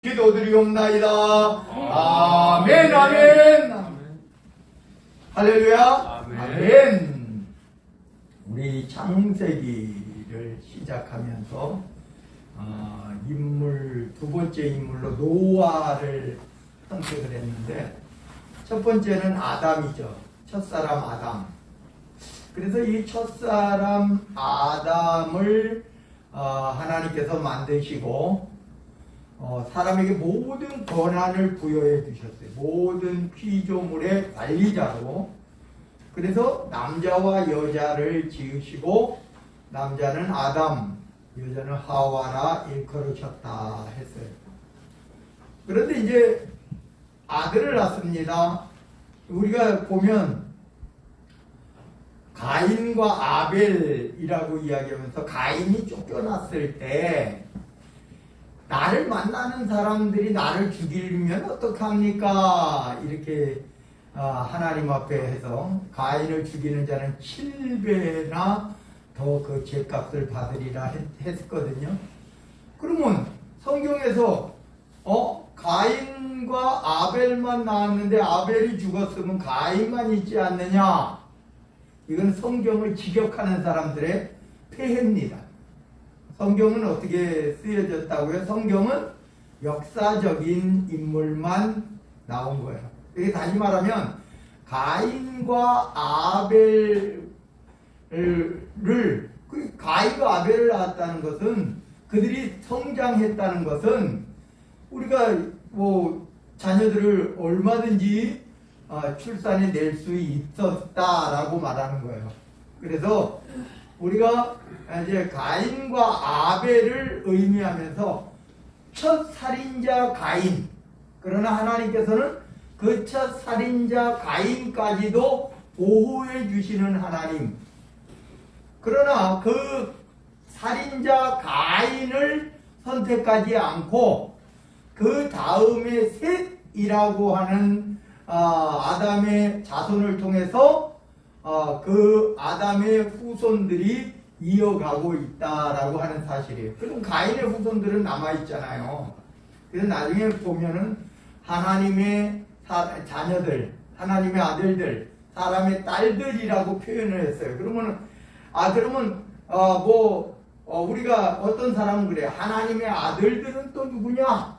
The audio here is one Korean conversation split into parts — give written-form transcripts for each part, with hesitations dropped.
기도드리옵나이다. 아멘, 아멘. 할렐루야. 아멘. 우리 창세기를 시작하면서 두 번째 인물로 노아를 선택을 했는데, 첫 번째는 아담이죠. 첫사람 아담. 그래서 이 첫사람 아담을 하나님께서 만드시고 사람에게 모든 권한을 부여해 주셨어요. 모든 피조물의 관리자로. 그래서 남자와 여자를 지으시고, 남자는 아담, 여자는 하와라 일컬으셨다 했어요. 그런데 이제 아들을 낳습니다. 우리가 보면 가인과 아벨이라고 이야기하면서, 가인이 쫓겨났을 때 나를 만나는 사람들이 나를 죽이면 어떡합니까? 이렇게 하나님 앞에 해서 가인을 죽이는 자는 7배나 더 그 죄값을 받으리라 했거든요. 그러면 성경에서 가인과 아벨만 나왔는데 아벨이 죽었으면 가인만 있지 않느냐? 이건 성경을 직역하는 사람들의 폐해입니다. 성경은 어떻게 쓰여졌다고요? 성경은 역사적인 인물만 나온 거예요. 이게 다시 말하면 가인과 아벨을 가인과 아벨을 낳았다는 것은, 그들이 성장했다는 것은 우리가 자녀들을 얼마든지 출산해 낼 수 있었다라고 말하는 거예요. 그래서 우리가 이제 가인과 아벨을 의미하면서 첫 살인자 가인, 그러나 하나님께서는 그 첫 살인자 가인까지도 보호해 주시는 하나님. 그러나 그 살인자 가인을 선택하지 않고 그 다음에 셋이라고 하는 아담의 자손을 통해서 그 아담의 후손들이 이어가고 있다라고 하는 사실이에요. 그럼 가인의 후손들은 남아있잖아요. 그래서 나중에 보면은 하나님의 자녀들, 하나님의 아들들, 사람의 딸들이라고 표현을 했어요. 그러면 우리가 어떤 사람은 그래, 하나님의 아들들은 또 누구냐?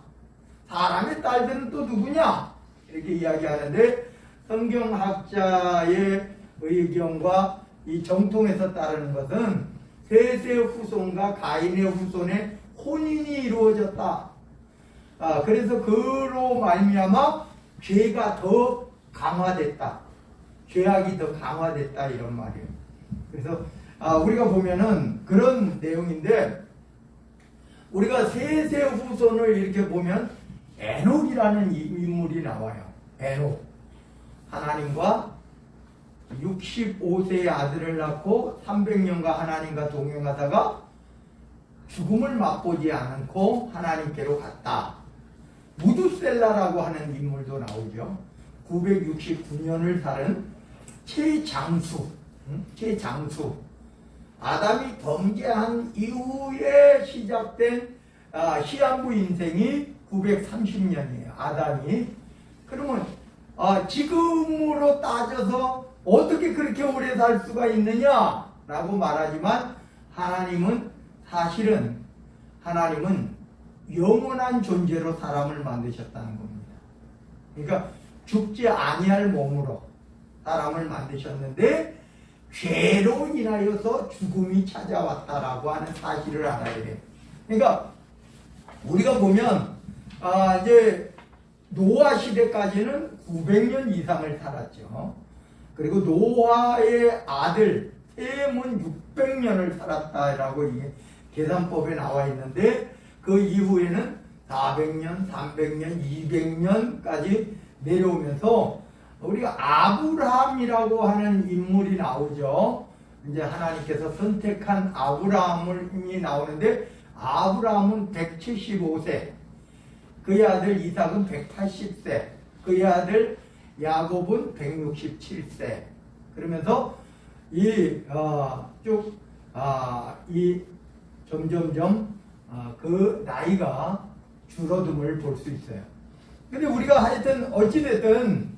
사람의 딸들은 또 누구냐? 이렇게 이야기하는데, 성경학자의 의견과 이 정통에서 따르는 것은 셋의 후손과 가인의 후손의 혼인이 이루어졌다. 그래서 그로 말미암아 죄가 더 강화됐다. 죄악이 더 강화됐다, 이런 말이에요. 그래서 우리가 보면은 그런 내용인데, 우리가 셋의 후손을 이렇게 보면 에녹이라는 인물이 나와요. 에녹. 하나님과 65세의 아들을 낳고 300년간 하나님과 동행하다가 죽음을 맛보지 않고 하나님께로 갔다. 무두셀라라고 하는 인물도 나오죠. 969년을 살은 최장수. 아담이 범죄한 이후에 시작된 시한부 인생이 930년이에요. 아담이. 그러면 지금으로 따져서 어떻게 그렇게 오래 살 수가 있느냐라고 말하지만, 하나님은 영원한 존재로 사람을 만드셨다는 겁니다. 그러니까 죽지 아니할 몸으로 사람을 만드셨는데 죄로 인하여서 죽음이 찾아왔다라고 하는 사실을 알아야 돼요. 그러니까 우리가 보면 이제 노아 시대까지는 900년 이상을 살았죠. 그리고 노아의 아들 셈은 600년을 살았다라고 이게 계산법에 나와 있는데, 그 이후에는 400년, 300년, 200년까지 내려오면서 우리가 아브라함이라고 하는 인물이 나오죠. 이제 하나님께서 선택한 아브라함이 나오는데, 아브라함은 175세, 그의 아들 이삭은 180세, 그의 아들 야곱은 167세. 그러면서 점점점 그 나이가 줄어듦을 볼 수 있어요. 근데 우리가 하여튼 어찌됐든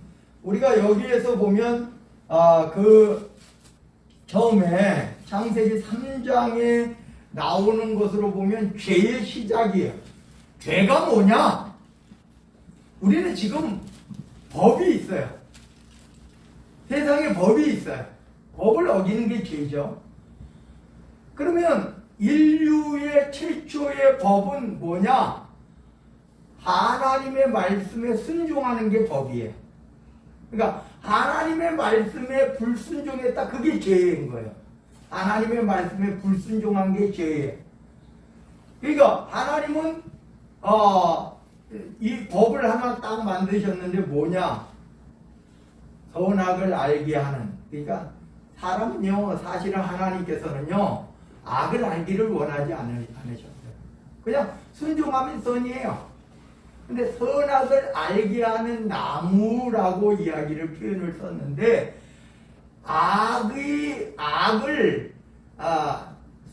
우리가 여기에서 보면 그 처음에 창세기 3장에 나오는 것으로 보면 죄의 시작이에요. 죄가 뭐냐? 우리는 지금 법이 있어요. 세상에 법이 있어요. 법을 어기는 게 죄죠. 그러면 인류의 최초의 법은 뭐냐? 하나님의 말씀에 순종하는 게 법이에요. 그러니까 하나님의 말씀에 불순종했다. 그게 죄인 거예요. 하나님의 말씀에 불순종한 게 죄예요. 그러니까 하나님은 이 법을 하나 딱 만드셨는데 뭐냐? 선악을 알게 하는. 그러니까 사람은요, 사실은 하나님께서는요, 악을 알기를 원하지 않으셨어요. 그냥 순종하면 선이에요. 근데 선악을 알게 하는 나무라고 이야기를 표현을 썼는데,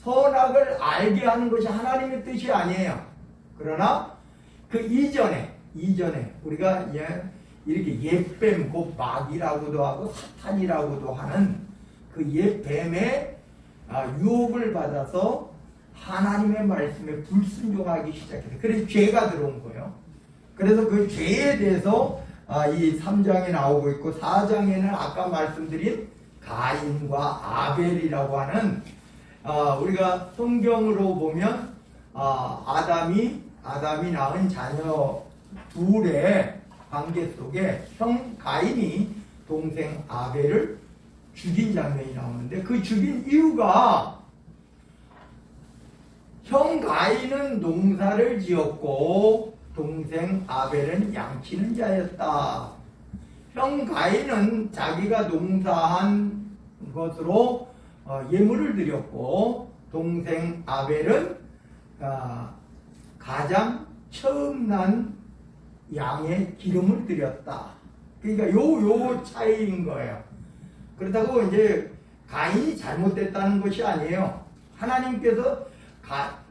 선악을 알게 하는 것이 하나님의 뜻이 아니에요. 그러나 그 이전에 우리가 이렇게 옛뱀, 곧 마귀라고도 하고 사탄이라고도 하는 그 옛뱀의 유혹을 받아서 하나님의 말씀에 불순종하기 시작해요. 그래서 죄가 들어온 거예요. 그래서 그 죄에 대해서 이 3장에 나오고 있고, 4장에는 아까 말씀드린 가인과 아벨이라고 하는 우리가 성경으로 보면 아담이 낳은 자녀 둘의 관계 속에 형 가인이 동생 아벨을 죽인 장면이 나오는데, 그 죽인 이유가 형 가인은 농사를 지었고 동생 아벨은 양치는 자였다. 형 가인은 자기가 농사한 것으로 예물을 드렸고, 동생 아벨은 가장 처음 난 양의 기름을 드렸다. 그러니까 요 차이인 거예요. 그렇다고 이제 가인이 잘못됐다는 것이 아니에요. 하나님께서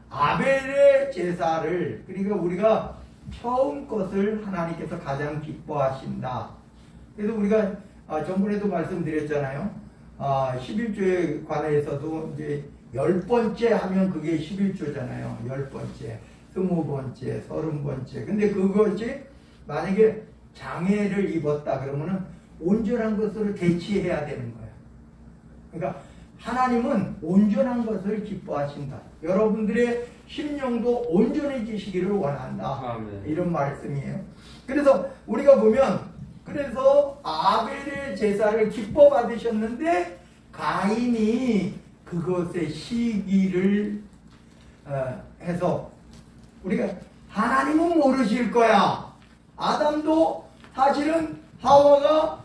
아벨의 제사를, 그러니까 우리가 처음 것을 하나님께서 가장 기뻐하신다. 그래서 우리가 전번에도 말씀드렸잖아요. 11조에 관해서도 이제 10번째 하면 그게 11조잖아요. 10번째, 20번째, 30번째. 근데 그것이 만약에 장애를 입었다 그러면은 온전한 것으로 대치해야 되는 거예요. 그러니까 하나님은 온전한 것을 기뻐하신다. 여러분들의 심령도 온전해지시기를 원한다. 아멘. 이런 말씀이에요. 그래서 우리가 보면, 그래서 아벨의 제사를 기뻐 받으셨는데 가인이 그것의 시기를 해서, 우리가 하나님은 모르실 거야. 아담도 사실은 하와가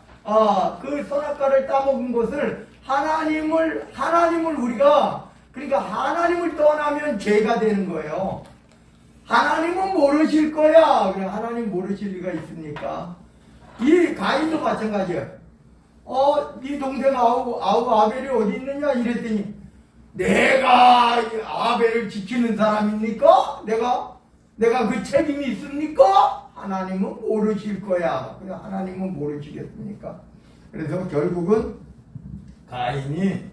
그 선악과를 따먹은 것을 하나님을 우리가, 그러니까 하나님을 떠나면 죄가 되는 거예요. 하나님은 모르실 거야. 그냥 하나님 모르실 리가 있습니까? 이 가인도 마찬가지예요. 네 동생 아벨이 어디 있느냐 이랬더니, 내가 아벨을 지키는 사람입니까? 내가 그 책임이 있습니까? 하나님은 모르실 거야. 그냥 하나님은 모르시겠습니까? 그래서 결국은 가인이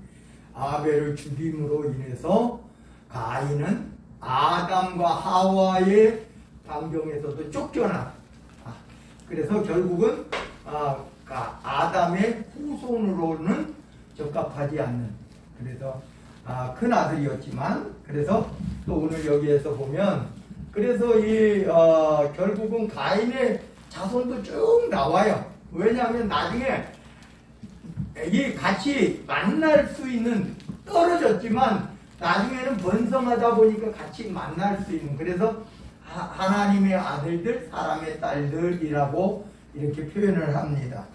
아벨을 죽임으로 인해서 가인은 아담과 하와의 방정에서도 쫓겨나. 그래서 결국은 아담의 후손으로는 적합하지 않는, 그래서 큰 아들이었지만, 그래서 또 오늘 여기에서 보면, 그래서 결국은 가인의 자손도 쭉 나와요. 왜냐하면 나중에 이 같이 만날 수 있는, 떨어졌지만 나중에는 번성하다 보니까 같이 만날 수 있는, 그래서 하나님의 아들들, 사람의 딸들이라고 이렇게 표현을 합니다.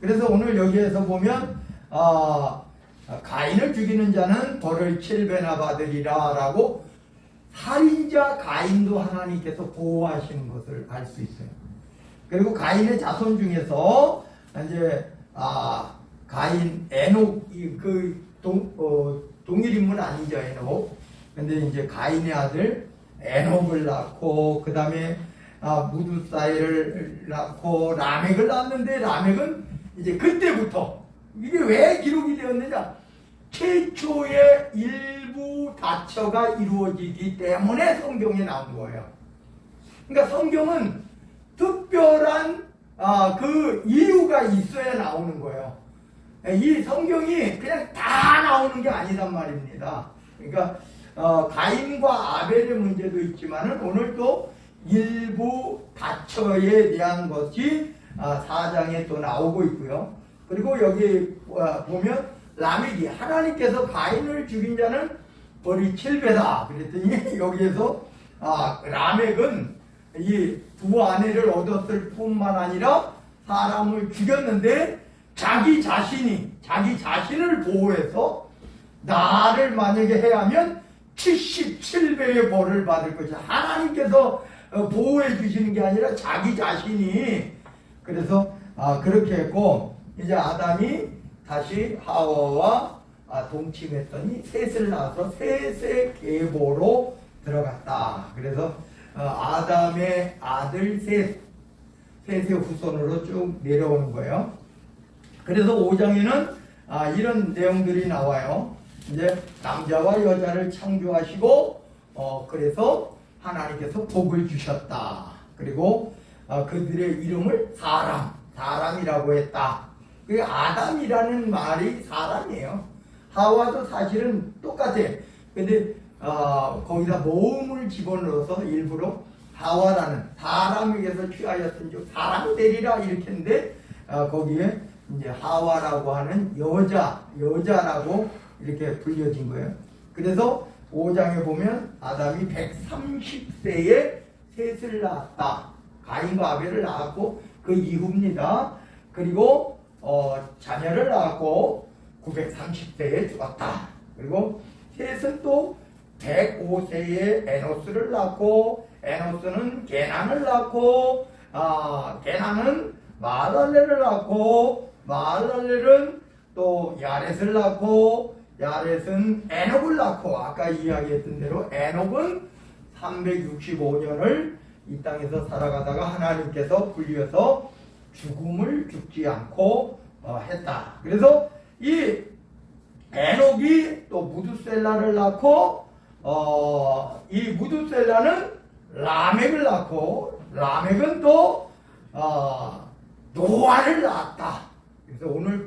그래서 오늘 여기에서 보면 가인을 죽이는 자는 벌을 7배나 받으리라 라고, 살인자 가인도 하나님께서 보호하시는 것을 알 수 있어요. 그리고 가인의 자손 중에서 이제 가인, 에녹, 동일 인물 아니죠, 에녹. 근데 이제 가인의 아들 에녹을 낳고 그 다음에 무두사일을 낳고 라멕을 낳았는데 라멕은 이제 그때부터 이게 왜 기록이 되었느냐? 최초의 일부 다처가 이루어지기 때문에 성경에 나온 거예요. 그러니까 성경은 특별한 그 이유가 있어야 나오는 거예요. 이 성경이 그냥 다 나오는 게 아니란 말입니다. 그러니까 가인과 아벨의 문제도 있지만은 오늘 또 일부 다처에 대한 것이 4장에 또 나오고 있고요. 그리고 여기 보면 라멕이 하나님께서 가인을 죽인 자는 벌이 7배다 그랬더니 여기에서 라멕은 이 두 아내를 얻었을 뿐만 아니라 사람을 죽였는데 자기 자신을 보호해서 나를 만약에 해하면 77배의 벌을 받을 것이다. 하나님께서 보호해 주시는 게 아니라 자기 자신이. 그래서 그렇게 했고 이제 아담이 다시 하와와 동침했더니 셋을 낳아서 셋의 계보로 들어갔다. 그래서 아담의 아들 셋의 후손으로 쭉 내려오는 거예요. 그래서 5장에는 이런 내용들이 나와요. 이제 남자와 여자를 창조하시고 그래서 하나님께서 복을 주셨다. 그리고 그들의 이름을 사람이라고 했다. 그 아담이라는 말이 사람이에요. 하와도 사실은 똑같아. 근데 거기다 모음을 집어넣어서 일부러 하와라는 사람에게서 취하였은 즉 사람이 되리라 이렇게 했는데 거기에 이제 하와라고 하는 여자라고 이렇게 불려진 거예요. 그래서 5장에 보면 아담이 130세에 셋을 낳았다. 가인과 아벨을 낳았고 그 이후입니다. 그리고 자녀를 낳았고 930세에 죽었다. 그리고 셋은 또 105세에 에노스를 낳고 에노스는 게난을 낳고 게난은 마할랄렐을 낳고 마할랄렐은 또 야렛을 낳고 야렛은 에녹을 낳고 아까 이야기했던 대로 에녹은 365년을 이 땅에서 살아가다가 하나님께서 불려서 죽지 않고 했다. 그래서 이 에녹이 또 무두셀라를 낳고 이 무두셀라는 라멕을 낳고 라멕은 또 노아를 낳았다. 그래서 오늘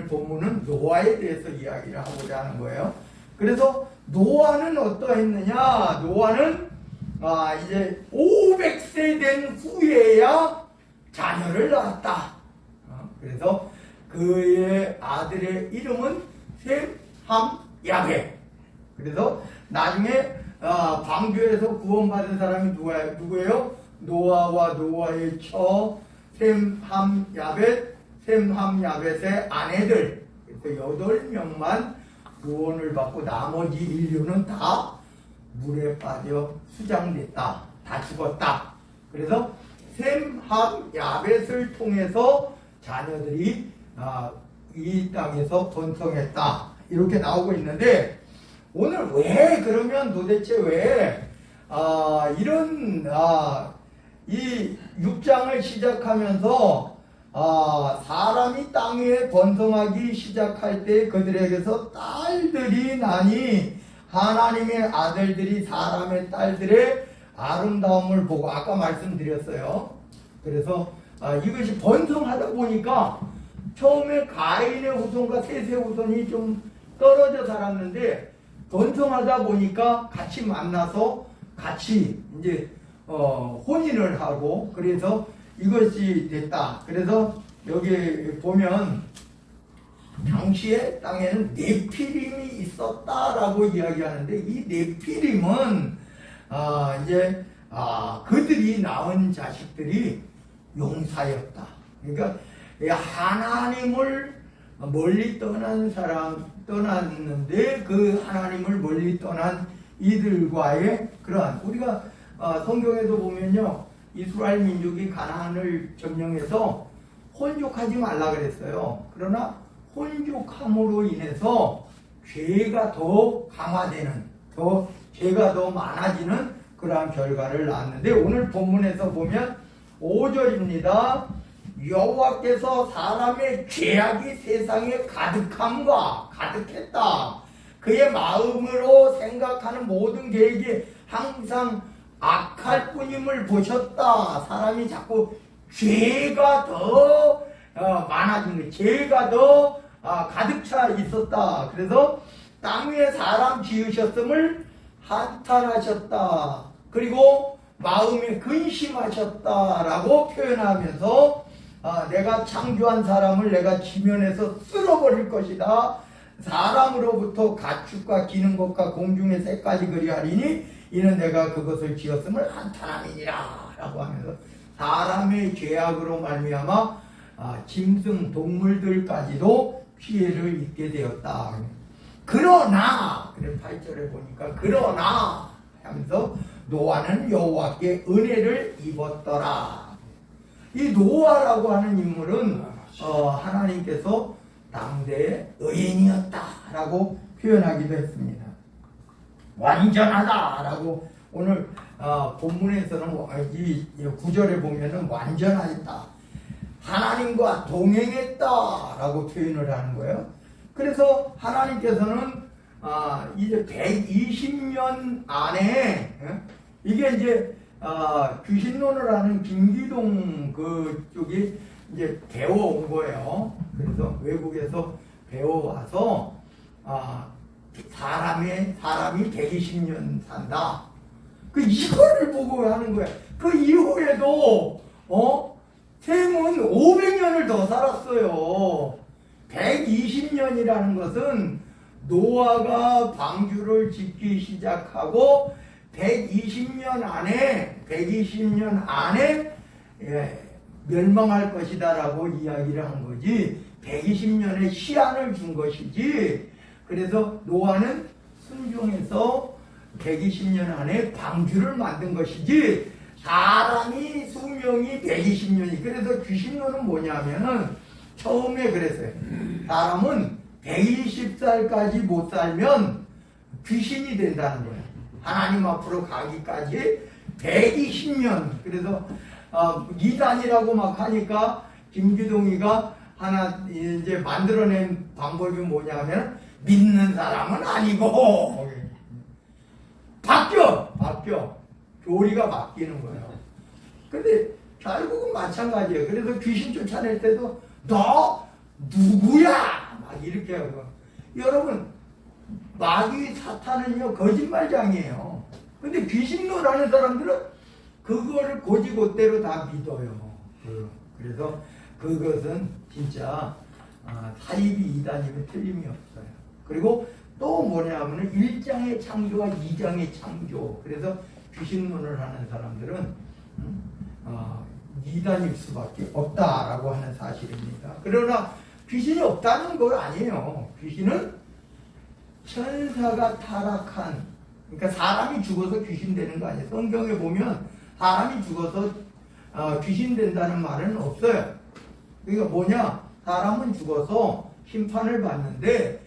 본문은 노아에 대해서 이야기를 하고자 하는 거예요. 그래서 노아는 어떠했느냐? 노아는 이제 500세 된 후에야 자녀를 낳았다. 그래서 그의 아들의 이름은 셈, 함, 야벳. 그래서 나중에 방주에서 구원받은 사람이 누구예요? 노아와 노아의 처 셈, 함, 야벳, 셈, 함, 야벳의 아내들. 그래서 8명만 구원을 받고 나머지 인류는 다 물에 빠져 수장됐다. 다 죽었다. 그래서 셈, 함, 야벳을 통해서 자녀들이 이 땅에서 번성했다. 이렇게 나오고 있는데 오늘 왜 그러면 도대체 왜 이런 이 6장을 시작하면서 사람이 땅 위에 번성하기 시작할 때 그들에게서 딸들이 나니 하나님의 아들들이 사람의 딸들의 아름다움을 보고 아까 말씀드렸어요. 그래서 이것이 번성하다 보니까 처음에 가인의 후손과 셋의 후손이 좀 떨어져 살았는데 번성하다 보니까 같이 만나서 같이 이제 혼인을 하고 그래서 이것이 됐다. 그래서 여기 보면 당시에 땅에는 네피림이 있었다라고 이야기하는데 이 네피림은 이제 그들이 낳은 자식들이 용사였다. 그러니까 하나님을 멀리 떠났는데 그 하나님을 멀리 떠난 이들과의 그러한 우리가 성경에도 보면요 이스라엘 민족이 가나안을 점령해서 혼족하지 말라 그랬어요. 그러나 혼족함으로 인해서 죄가 더 강화되는 죄가 더 많아지는 그러한 결과를 낳았는데, 오늘 본문에서 보면 5절입니다. 여호와께서 사람의 죄악이 세상에 가득했다. 그의 마음으로 생각하는 모든 계획이 항상 악할 뿐임을 보셨다. 사람이 자꾸 죄가 더 많아진 거예요. 죄가 더 가득 차 있었다. 그래서 땅 위에 사람 지으셨음을 한탄하셨다. 그리고 마음에 근심하셨다라고 표현하면서 내가 창조한 사람을 내가 지면에서 쓸어버릴 것이다. 사람으로부터 가축과 기는 것과 공중의 새까지 그리하리니 이는 내가 그것을 지었음을 한탄함이니라 라고 하면서 사람의 죄악으로 말미암아 짐승 동물들까지도 피해를 입게 되었다. 그러나 8절에 보니까 그러나 하면서 노아는 여호와께 은혜를 입었더라. 이 노아라고 하는 인물은 하나님께서 당대의 의인이었다라고 표현하기도 했습니다. 완전하다라고 오늘 본문에서는 이 9절에 보면은 완전하였다. 하나님과 동행했다라고 표현을 하는 거예요. 그래서 하나님께서는 이제 120년 안에 이게 이제 귀신론을 하는 김기동 그쪽이 이제 배워온 거예요. 그래서 외국에서 배워와서 사람이 120년 산다. 이거를 보고 하는 거야. 그 이후에도 셈은 500년을 더 살았어요. 120년이라는 것은 노아가 방주를 짓기 시작하고 120년 안에 멸망할 것이다라고 이야기를 한 거지, 120년의 시한을 준 것이지. 그래서 노아는 순종해서 120년 안에 방주를 만든 것이지, 사람이 수명이 120년이. 그래서 귀신론은 뭐냐면은 처음에 그랬어요. 사람은 120살까지 못 살면 귀신이 된다는 거예요. 하나님 앞으로 가기까지 120년. 그래서 이단이라고 막 하니까 김기동이가 하나 이제 만들어낸 방법이 뭐냐면 믿는 사람은 아니고 바뀌어 교리가 바뀌는 거예요. 근데 결국은 마찬가지예요. 그래서 귀신 쫓아낼 때도 너 누구야 막 이렇게 하고. 여러분, 마귀 사탄은요 거짓말장이에요. 근데 귀신론 하는 사람들은 그거를 고지고대로 다 믿어요. 그래서 그것은 진짜 사이비 이단임에 틀림이 없어요. 그리고 또 뭐냐면 1장의 창조와 2장의 창조. 그래서 귀신론을 하는 사람들은 이단일 수밖에 없다라고 하는 사실입니다. 그러나 귀신이 없다는 건 아니에요. 귀신은 천사가 타락한, 그러니까 사람이 죽어서 귀신 되는 거 아니에요. 성경에 보면 사람이 죽어서 귀신 된다는 말은 없어요. 그러니까 뭐냐, 사람은 죽어서 심판을 받는데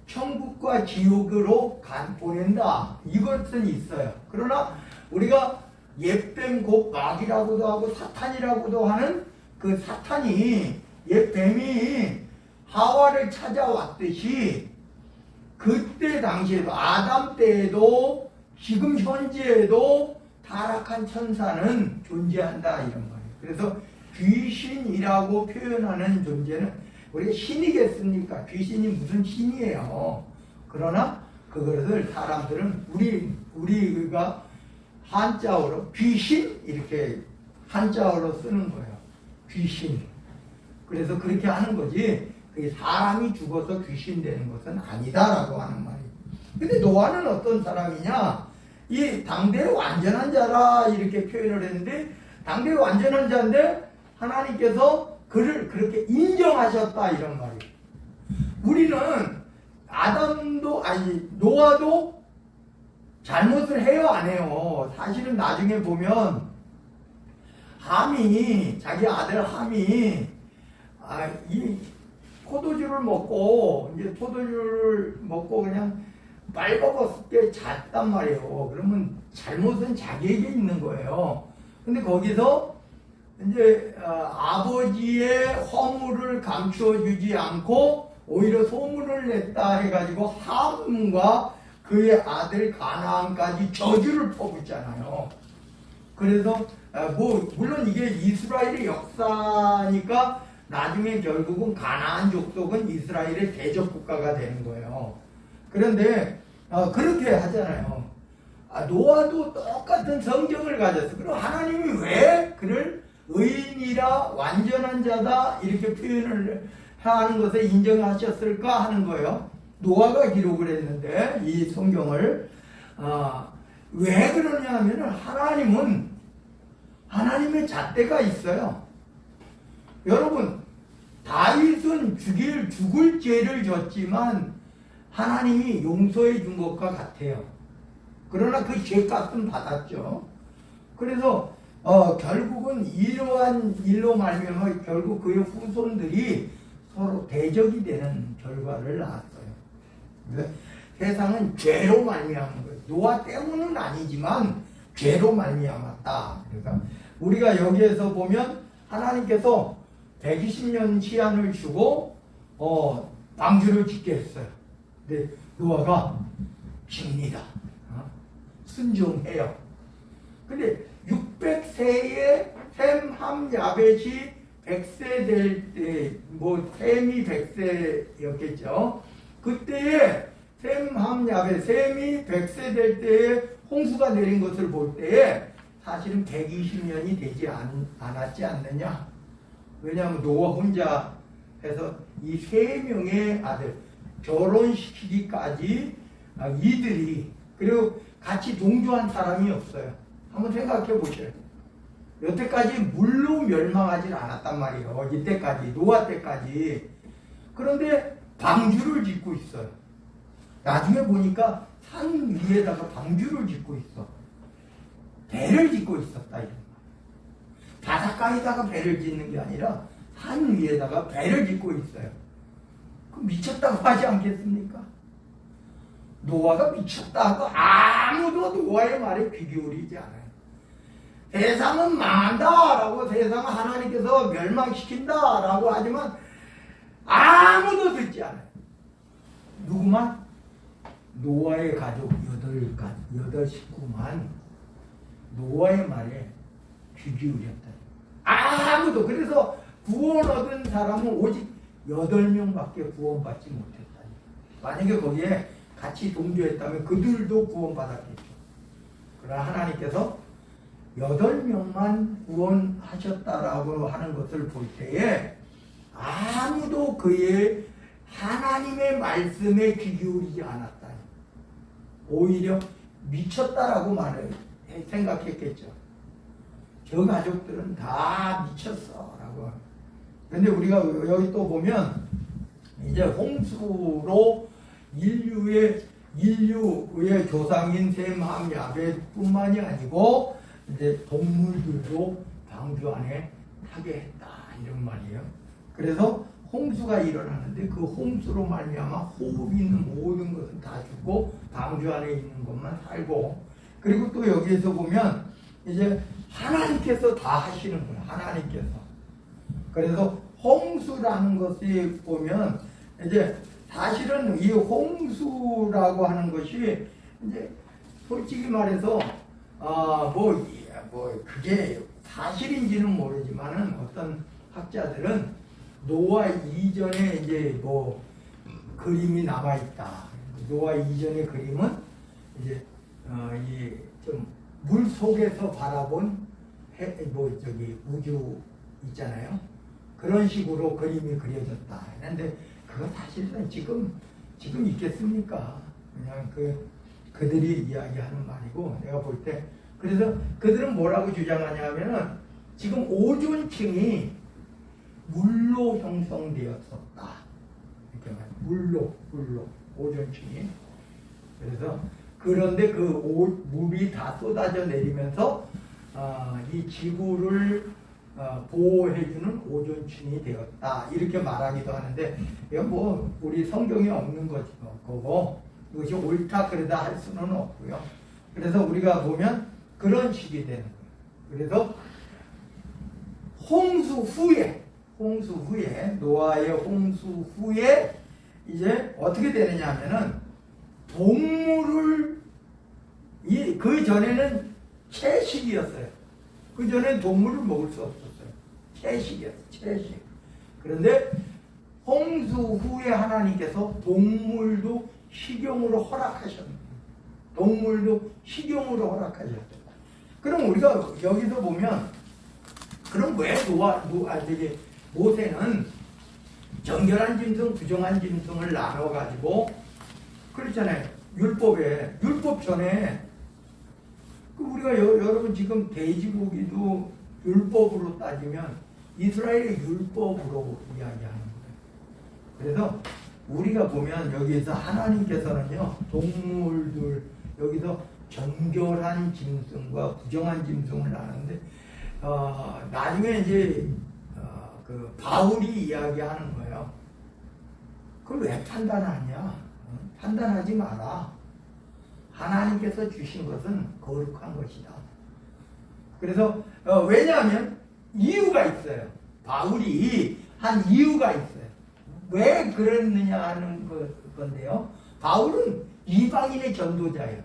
천국과 지옥으로 보낸다, 이것은 있어요. 그러나 우리가 옛뱀 곧 마귀라고도 하고 사탄이라고도 하는 그 사탄이, 옛뱀이 하와를 찾아왔듯이 그때 당시에도 아담 때에도 지금 현재에도 타락한 천사는 존재한다 이런 말이에요. 그래서 귀신이라고 표현하는 존재는, 우리가 신이겠습니까? 귀신이 무슨 신이에요. 그러나 그것을 사람들은 우리가 한자어로 귀신 이렇게 한자어로 쓰는 거예요. 귀신. 그래서 그렇게 하는 거지, 사람이 죽어서 귀신 되는 것은 아니다라고 하는 말이에요. 근데 노아는 어떤 사람이냐, 이 당대의 완전한 자라 이렇게 표현을 했는데, 당대의 완전한 자인데 하나님께서 그를 그렇게 인정하셨다 이런 말이에요. 우리는 노아도 잘못을 해요, 안 해요? 사실은 나중에 보면 자기 아들 함이 이 포도주를 먹고, 이제 포도주를 먹고 그냥 빨가벗을 때 잤단 말이에요. 그러면 잘못은 자기에게 있는 거예요. 근데 거기서 이제 아버지의 허물을 감추어 주지 않고 오히려 소문을 냈다 해가지고 함과 그의 아들 가나안까지 저주를 퍼붓잖아요. 그래서 물론 이게 이스라엘의 역사니까 나중에 결국은 가나안 족속은 이스라엘의 대적 국가가 되는 거예요. 그런데 그렇게 하잖아요. 노아도 똑같은 성경을 가졌어. 그럼 하나님이 왜 그를 의인이라 완전한 자다 이렇게 표현을 하는 것을 인정하셨을까 하는 거예요. 노아가 기록을 했는데 이 성경을 왜 그러냐 하면은 하나님은 하나님의 잣대가 있어요. 여러분 다윗은 죽을 죄를 졌지만 하나님이 용서해 준 것과 같아요. 그러나 그 죄값은 받았죠. 그래서 결국은 이러한 일로 말미암아 결국 그의 후손들이 서로 대적이 되는 결과를 낳았어요. 세상은 죄로 말미암은 거예요. 노아 때문은 아니지만 죄로 말미암았다. 그러니까 우리가 여기에서 보면 하나님께서 120년 시한을 주고 방주를 짓게 했어요. 근데 노아가 집니다. 순종해요. 근데 600세에 셈, 함, 야벳이 100세 될 때, 셈이 100세였겠죠. 그때에 셈, 함, 야벳, 셈이 100세 될 때에 홍수가 내린 것을 볼 때에 사실은 120년이 되지 않았지 않느냐. 왜냐하면 노아 혼자 해서 이 3명의 아들 결혼시키기까지 이들이 그리고 같이 동조한 사람이 없어요. 한번 생각해 보세요. 여태까지 물로 멸망하지 않았단 말이에요. 이때까지 노아 때까지. 그런데 방주를 짓고 있어요. 나중에 보니까 산 위에다가 방주를 짓고 있어. 배를 짓고 있었다. 바닷가에다가 배를 짓는 게 아니라 산 위에다가 배를 짓고 있어요. 그럼 미쳤다고 하지 않겠습니까? 노아가 미쳤다고 아무도 노아의 말에 귀 기울이지 않아요. 세상은 망한다라고 세상은 하나님께서 멸망시킨다라고 하지만 아무도 듣지 않아요. 누구만? 노아의 가족 8 식구만 노아의 말에 귀 기울였다. 아무도. 그래서 구원 얻은 사람은 오직 8명밖에 구원받지 못했다. 만약에 거기에 같이 동조했다면 그들도 구원받았겠죠. 그러나 하나님께서 8명만 구원하셨다라고 하는 것을 볼 때에 아무도 그의 하나님의 말씀에 귀 기울이지 않았다. 오히려 미쳤다라고 생각했겠죠. 저 가족들은 다 미쳤어 라고. 근데 우리가 여기 또 보면 이제 홍수로 인류의 조상인 셈, 함, 야벳 뿐만이 아니고 이제 동물들도 방주 안에 타게 했다 이런 말이에요. 그래서 홍수가 일어나는데 그 홍수로 말미암아 호흡이 있는 모든 것은 다 죽고 방주 안에 있는 것만 살고. 그리고 또 여기에서 보면 이제 하나님께서 다 하시는 거예요. 하나님께서. 그래서 홍수라는 것이 보면 이제 사실은 이 홍수라고 하는 것이 이제 솔직히 말해서 그게 사실인지는 모르지만은 어떤 학자들은 노아 이전에 이제 그림이 남아 있다. 노아 이전의 그림은 이제 좀 물 속에서 바라본 우주 있잖아요. 그런 식으로 그림이 그려졌다. 그런데 그거 사실은 지금 있겠습니까? 그냥 그들이 이야기하는 말이고, 내가 볼 때 그래서 그들은 뭐라고 주장하냐면은 지금 오존층이 물로 형성되었었다. 이렇게 말해요. 물로 오존층이. 그래서 그런데 그 물이 다 쏟아져 내리면서 이 지구를 보호해주는 오존층이 되었다. 이렇게 말하기도 하는데 이건 우리 성경에 없는 거고 이것이 옳다 그러다 할 수는 없고요. 그래서 우리가 보면 그런 식이 되는 거예요. 그래서 홍수 후에 노아의 홍수 후에 이제 어떻게 되느냐 하면은 동물을 그 전에는 채식이었어요. 그 전에는 동물을 먹을 수 없었어요. 채식이었어요. 채식. 그런데 홍수 후에 하나님께서 동물도 식용으로 허락하셨습니다. 동물도 식용으로 허락하셨어요. 그럼 우리가 여기서 보면 그럼 왜 모세는 정결한 짐승, 부정한 짐승을 나눠가지고 그렇잖아요. 율법 전에 우리가 여러분 지금 돼지고기도 율법으로 따지면 이스라엘의 율법으로 이야기하는 거예요. 그래서 우리가 보면 여기에서 하나님께서는요 동물들 여기서 정결한 짐승과 부정한 짐승을 나누는데 나중에 이제 그 바울이 이야기하는 거예요. 그걸 왜 판단하냐? 판단하지 마라. 하나님께서 주신 것은 거룩한 것이다. 그래서 왜냐하면 이유가 있어요. 바울이 한 이유가 있어요. 왜 그랬느냐 하는 건데요. 바울은 이방인의 전도자예요.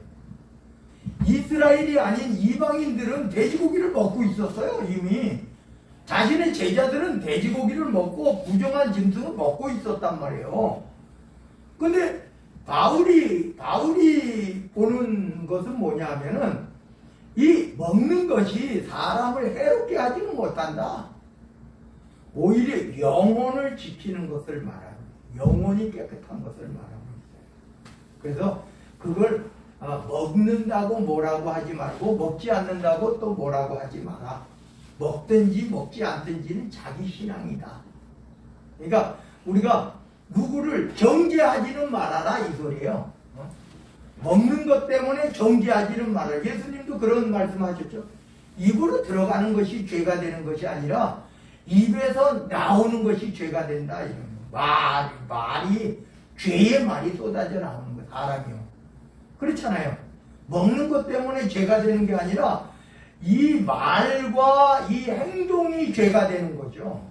이스라엘이 아닌 이방인들은 돼지고기를 먹고 있었어요. 이미 자신의 제자들은 돼지고기를 먹고 부정한 짐승을 먹고 있었단 말이에요. 근데 바울이 보는 것은 뭐냐면은 이 먹는 것이 사람을 해롭게 하지는 못한다. 오히려 영혼을 지키는 것을 말합니다. 영혼이 깨끗한 것을 말하고 있어요. 그래서 그걸 먹는다고 뭐라고 하지 말고 먹지 않는다고 또 뭐라고 하지 마라. 먹든지 먹지 않든지는 자기 신앙이다. 그러니까 우리가 누구를 정죄하지는 말아라 이 소리예요. 먹는 것 때문에 정죄하지는 말아라. 예수님도 그런 말씀하셨죠. 입으로 들어가는 것이 죄가 되는 것이 아니라 입에서 나오는 것이 죄가 된다. 이런 말이 죄의 말이 쏟아져 나오는 거예요. 사람이요. 그렇잖아요. 먹는 것 때문에 죄가 되는 게 아니라 이 말과 이 행동이 죄가 되는 거죠.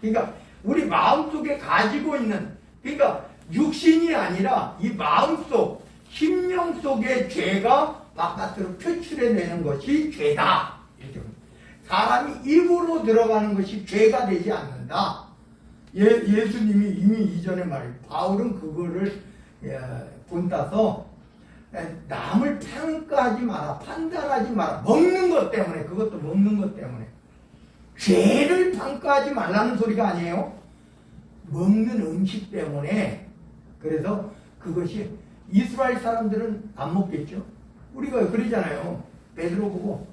그러니까 우리 마음속에 가지고 있는, 그러니까 육신이 아니라 이 마음속, 심령 속의 죄가 바깥으로 표출해내는 것이 죄다. 이렇게 사람이 입으로 들어가는 것이 죄가 되지 않는다. 예수님이 이미 이전에 바울은 그거를 본따서 남을 평가하지 마라, 판단하지 마라. 먹는 것 때문에, 그것도 먹는 것 때문에. 죄를 평가하지 말라는 소리가 아니에요. 먹는 음식 때문에. 그래서 그것이 이스라엘 사람들은 안 먹겠죠. 우리가 그러잖아요. 베드로 보고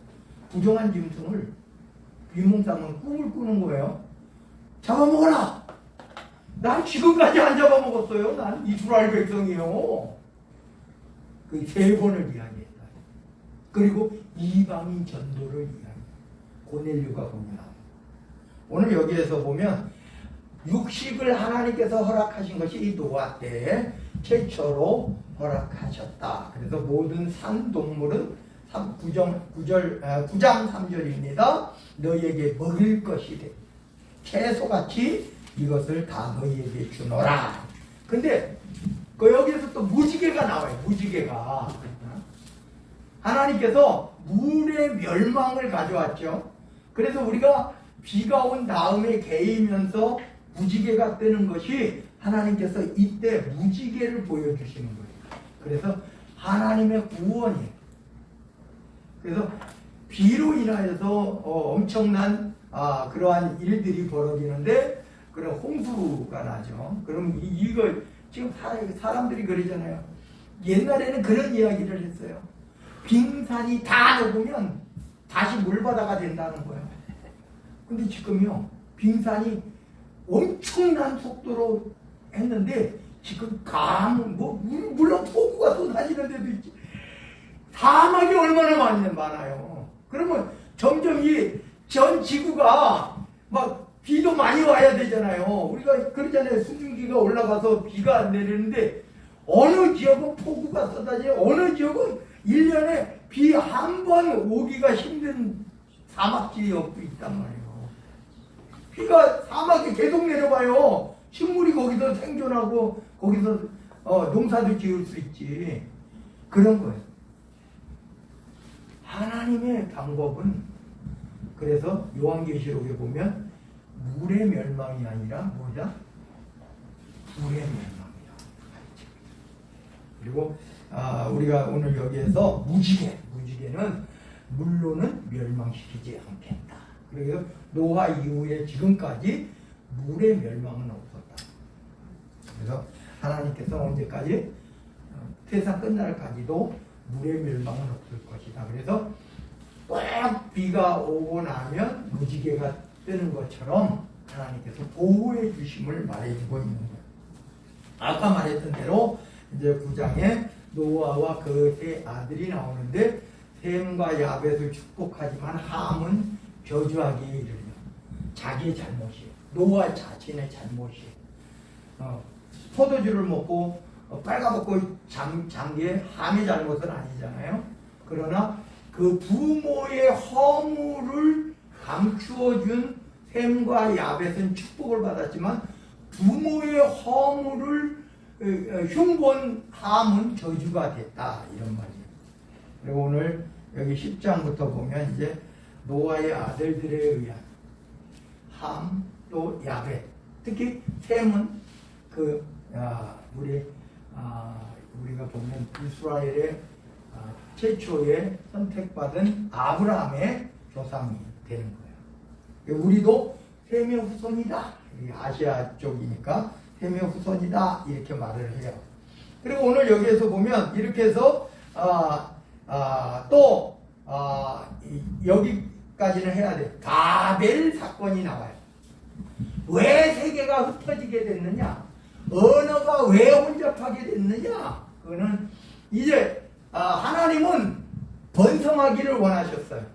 부정한 짐승을 비몽사몽 꿈을 꾸는 거예요. 잡아먹어라. 난 지금까지 안 잡아먹었어요. 난 이스라엘 백성이에요. 그 세 번을 이야기했다. 그리고 이방인 전도를 이야기했다. 고넬료가 봅니다. 오늘 여기에서 보면 육식을 하나님께서 허락하신 것이 이 노아 때 최초로 허락하셨다. 그래서 모든 산동물은 9장 3절입니다. 너희에게 먹을 것이 돼. 채소같이 이것을 다 너희에게 주노라. 근데 여기에서 또 무지개가 나와요. 무지개가. 하나님께서 물의 멸망을 가져왔죠. 그래서 우리가 비가 온 다음에 개이면서 무지개가 뜨는 것이 하나님께서 이때 무지개를 보여주시는 거예요. 그래서 하나님의 구원이에요. 그래서 비로 인하여서 엄청난 그러한 일들이 벌어지는데 그런 홍수가 나죠. 그럼 이거 지금 사람들이 그러잖아요. 옛날에는 그런 이야기를 했어요. 빙산이 다 녹으면 다시 물바다가 된다는 거예요. 근데 지금요, 빙산이 엄청난 속도로 했는데 지금 물론 폭우가 쏟아지는 데도 있지. 사막이 얼마나 많아요. 그러면 점점 전 지구가 막 비도 많이 와야 되잖아요. 우리가 그러잖아요. 수증기가 올라가서 비가 안 내리는데 어느 지역은 폭우가 쏟아져, 어느 지역은 1년에 비 한 번 오기가 힘든 사막 지역도 있단 말이에요. 비가 사막에 계속 내려봐요. 식물이 거기서 생존하고 거기서 농사도 지을 수 있지. 그런 거예요. 하나님의 방법은 그래서 요한계시록에 보면 물의 멸망이 아니라 뭐다? 불의 멸망이다. 그리고 우리가 오늘 여기에서 무지개는 물로는 멸망시키지 않겠다. 그래서 노아 이후에 지금까지 물의 멸망은 없었다. 그래서 하나님께서 언제까지? 세상 끝날까지도 물의 멸망은 없을 것이다. 그래서 꼭 비가 오고 나면 무지개가 뜨는 것처럼 하나님께서 보호해 주심을 말해주고 있는 거예요. 아까 말했던 대로 이제 9장에 노아와 그 세 아들이 나오는데 셈과 야벳을 축복하지만 함은 저주하기에 이르며 자기의 잘못이에요. 노아 자신의 잘못이에요. 포도주를 먹고 빨가벗고 잠기에 함의 잘못은 아니잖아요. 그러나 그 부모의 허물을 감추어준 셈과 야벳은 축복을 받았지만 부모의 허물을 흉본 함은 저주가 됐다. 이런 말이에요. 그리고 오늘 여기 10장부터 보면 이제 노아의 아들들에 의한 함 또 야벳, 특히 셈은 우리가 보면 이스라엘의 최초의 선택받은 아브라함의 조상이 되는 거예요. 우리도 셈의 후손이다. 아시아 쪽이니까 셈의 후손이다 이렇게 말을 해요. 그리고 오늘 여기에서 보면 이렇게 해서 여기까지는 해야 돼. 바벨 사건이 나와요. 왜 세계가 흩어지게 됐느냐? 언어가 왜 혼잡하게 됐느냐? 그거는 이제 하나님은 번성하기를 원하셨어요.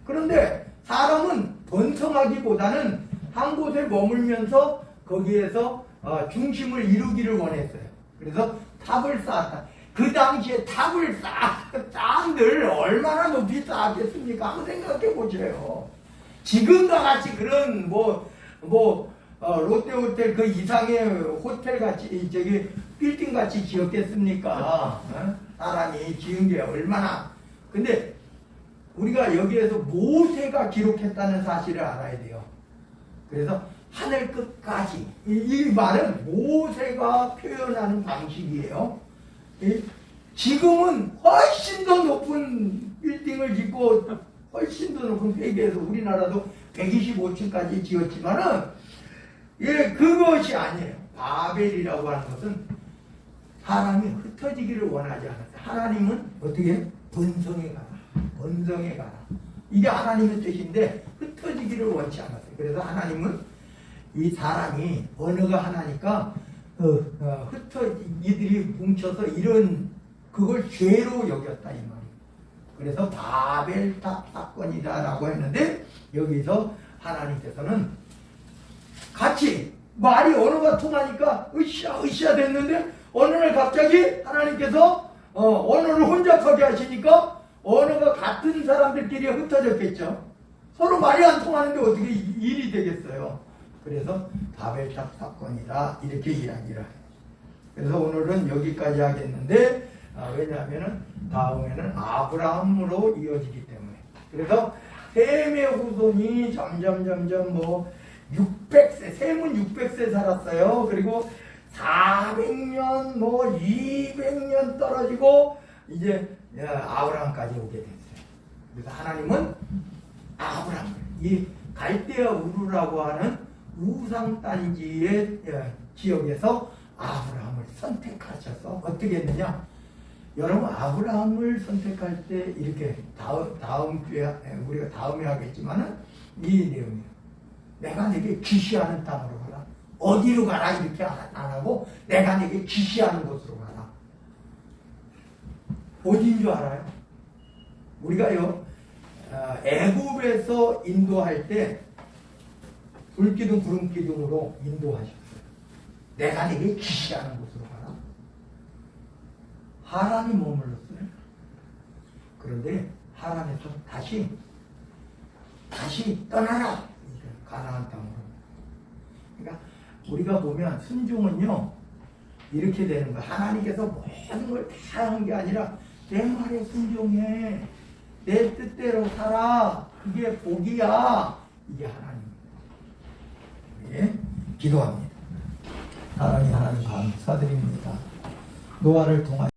그런데 사람은 번성하기보다는 한 곳에 머물면서 거기에서 중심을 이루기를 원했어요. 그래서 탑을 쌓았다. 그 당시에 탑을 쌓은들 얼마나 높이 쌓았겠습니까? 한번 생각해 보세요. 지금과 같이 그런 롯데호텔 그 이상의 호텔 같이 빌딩 같이 지었겠습니까? 사람이 지은 게 얼마나. 근데 우리가 여기에서 모세가 기록했다는 사실을 알아야 돼요. 그래서 하늘 끝까지 이 말은 모세가 표현하는 방식이에요. 지금은 훨씬 더 높은 빌딩을 짓고 훨씬 더 높은 세계에서 우리나라도 125층까지 지었지만은 그것이 아니에요. 바벨이라고 하는 것은 사람이 흩어지기를 원하지 않았어요. 하나님은 어떻게? 번성해 가라. 이게 하나님의 뜻인데 흩어지기를 원치 않았어요. 그래서 하나님은 이 사람이 언어가 하나니까 이들이 뭉쳐서 이런 그걸 죄로 여겼다 이 말이에요. 그래서 바벨탑 사건이다라고 했는데 여기서 하나님께서는 같이 말이 언어가 통하니까 으쌰 됐는데 어느 날 갑자기 하나님께서 언어를 혼잡하게 하시니까 언어가 같은 사람들끼리 흩어졌겠죠. 서로 말이 안 통하는데 어떻게 일이 되겠어요. 그래서 바벨탑 사건이다 이렇게 이야기를 해요. 그래서 오늘은 여기까지 하겠는데 왜냐하면 다음에는 아브라함으로 이어지기 때문에. 그래서 셈의 후손이 점점 600세, 셈은 600세 살았어요. 그리고 400년 200년 떨어지고 이제 아브라함까지 오게 됐어요. 그래서 하나님은 아브라함을 이 갈대아 우르라고 하는 우상단지의 지역에서 아브라함을 선택하셔서 어떻게 했느냐? 여러분 아브라함을 선택할 때 이렇게 다음 주에 우리가 다음에 하겠지만은 이 내용이에요. 내가 네게 지시하는 땅으로 가라. 어디로 가라 이렇게 안 하고 내가 네게 지시하는 곳으로 가라. 어디인 줄 알아요? 우리가요 애굽에서 인도할 때 불기둥 구름기둥으로 인도하셨어요. 내가 네게 지시하는 곳으로 가라. 하란이 머물렀어요. 그런데 하란에서 다시 떠나라! 가나안 땅으로. 그러니까 우리가 보면 순종은요 이렇게 되는 거야. 하나님께서 모든 걸 다 한 게 아니라 내 말에 순종해. 내 뜻대로 살아. 그게 복이야. 이게 하나님입니다. 예? 기도합니다. 하나님 감사드립니다. 노아를 통하여